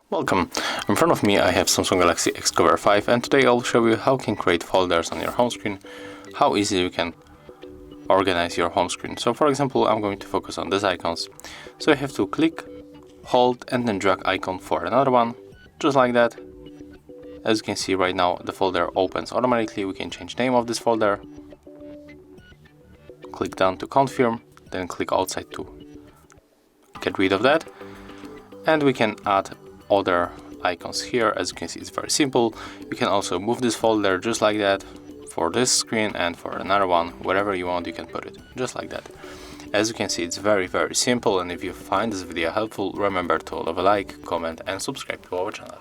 Welcome. In front of me I have Samsung Galaxy XCover 5, and today I'll show you how you can create folders on your home screen, how easy you can organize your home screen. So for example, I'm going to focus on these icons. So you have to click, hold and then drag icon for another one, just like that. As you can see right now, the folder opens automatically. We can change name of this folder, click down to confirm, then click outside to get rid of that, and we can add other icons here. As you can see, it's very simple. You can also move this folder just like that for this screen, and for another one, wherever you want you can put it, just like that. As you can see, it's very simple, and if you find this video helpful, remember to leave a like, comment and subscribe to our channel.